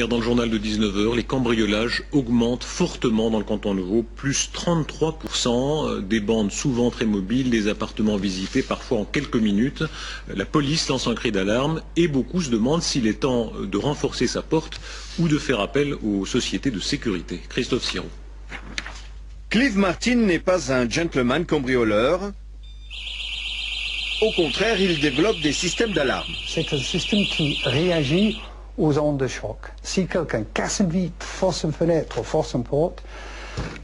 Dans le journal de 19h, les cambriolages augmentent fortement dans le canton de Vaud, plus 33%, des bandes souvent très mobiles, des appartements visités parfois en quelques minutes. La police lance un cri d'alarme et beaucoup se demandent s'il est temps de renforcer sa porte ou de faire appel aux sociétés de sécurité. Christophe Sirot. Clive Martin n'est pas un gentleman cambrioleur. Au contraire, il développe des systèmes d'alarme. C'est un système qui réagit aux ondes de choc. Si quelqu'un casse une vitre, force une fenêtre ou force une porte,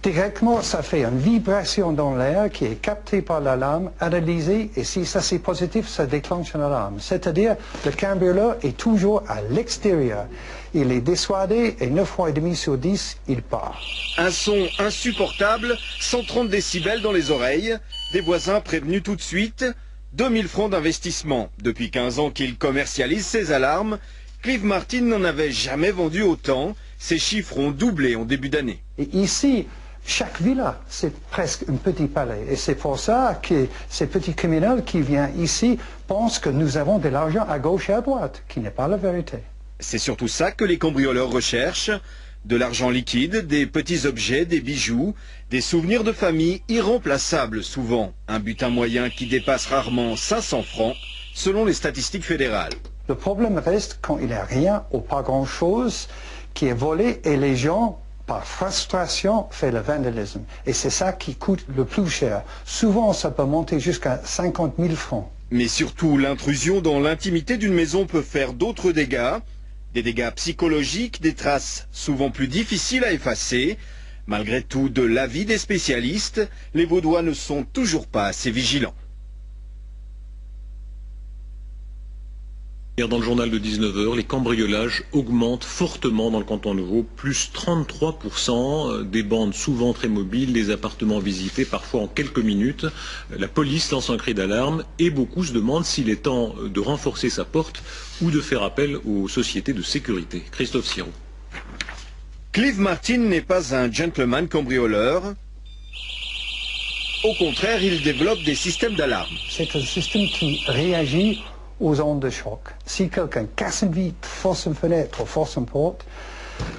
directement ça fait une vibration dans l'air qui est captée par l'alarme, analysée, et si ça c'est positif, ça déclenche une alarme. C'est-à-dire le cambrioleur est toujours à l'extérieur. Il est dissuadé et 9 fois et demi sur 10, il part. Un son insupportable, 130 décibels dans les oreilles, des voisins prévenus tout de suite, 2000 francs d'investissement. Depuis 15 ans qu'il commercialise ses alarmes, Clive Martin n'en avait jamais vendu autant. Ces chiffres ont doublé en début d'année. Et ici, chaque villa, c'est presque un petit palais. Et c'est pour ça que ces petits criminels qui viennent ici pensent que nous avons de l'argent à gauche et à droite, qui n'est pas la vérité. C'est surtout ça que les cambrioleurs recherchent. De l'argent liquide, des petits objets, des bijoux, des souvenirs de famille irremplaçables souvent. Un butin moyen qui dépasse rarement 500 francs, selon les statistiques fédérales. Le problème reste quand il n'y a rien ou pas grand-chose qui est volé et les gens, par frustration, font le vandalisme. Et c'est ça qui coûte le plus cher. Souvent, ça peut monter jusqu'à 50 000 francs. Mais surtout, l'intrusion dans l'intimité d'une maison peut faire d'autres dégâts. Des dégâts psychologiques, des traces souvent plus difficiles à effacer. Malgré tout, de l'avis des spécialistes, les Vaudois ne sont toujours pas assez vigilants. Dans le journal de 19h, les cambriolages augmentent fortement dans le canton de Vaud, plus 33%, des bandes souvent très mobiles, des appartements visités parfois en quelques minutes. La police lance un cri d'alarme et beaucoup se demandent s'il est temps de renforcer sa porte ou de faire appel aux sociétés de sécurité. Christophe Sirot. Clive Martin n'est pas un gentleman cambrioleur. Au contraire, il développe des systèmes d'alarme. C'est un système qui réagit aux ondes de choc. Si quelqu'un casse une vitre, force une fenêtre ou force une porte,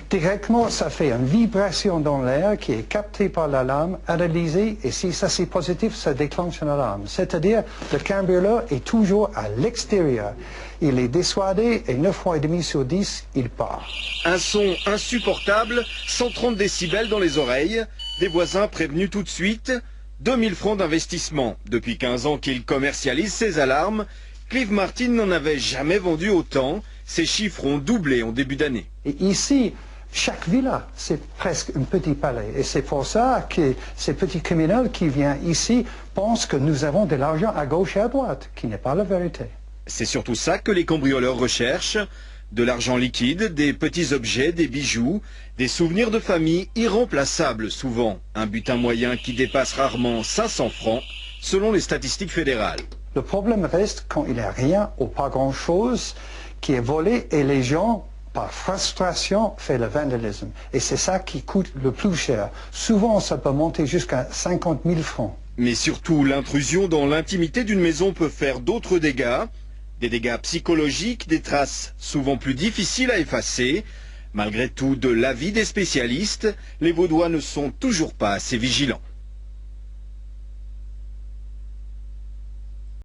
directement ça fait une vibration dans l'air qui est captée par l'alarme, analysée, et si ça c'est positif, ça déclenche une alarme. C'est-à-dire le cambrioleur est toujours à l'extérieur. Il est dissuadé et 9 fois et demi sur 10, il part. Un son insupportable, 130 décibels dans les oreilles, des voisins prévenus tout de suite, 2000 francs d'investissement. Depuis 15 ans qu'il commercialise ses alarmes, Clive Martin n'en avait jamais vendu autant. Ces chiffres ont doublé en début d'année. Et ici, chaque villa, c'est presque un petit palais. Et c'est pour ça que ces petits criminels qui viennent ici pensent que nous avons de l'argent à gauche et à droite, qui n'est pas la vérité. C'est surtout ça que les cambrioleurs recherchent. De l'argent liquide, des petits objets, des bijoux, des souvenirs de famille irremplaçables souvent. Un butin moyen qui dépasse rarement 500 francs, selon les statistiques fédérales. Le problème reste quand il n'y a rien ou pas grand-chose qui est volé et les gens, par frustration, font le vandalisme. Et c'est ça qui coûte le plus cher. Souvent, ça peut monter jusqu'à 50 000 francs. Mais surtout, l'intrusion dans l'intimité d'une maison peut faire d'autres dégâts. Des dégâts psychologiques, des traces souvent plus difficiles à effacer. Malgré tout, de l'avis des spécialistes, les Vaudois ne sont toujours pas assez vigilants.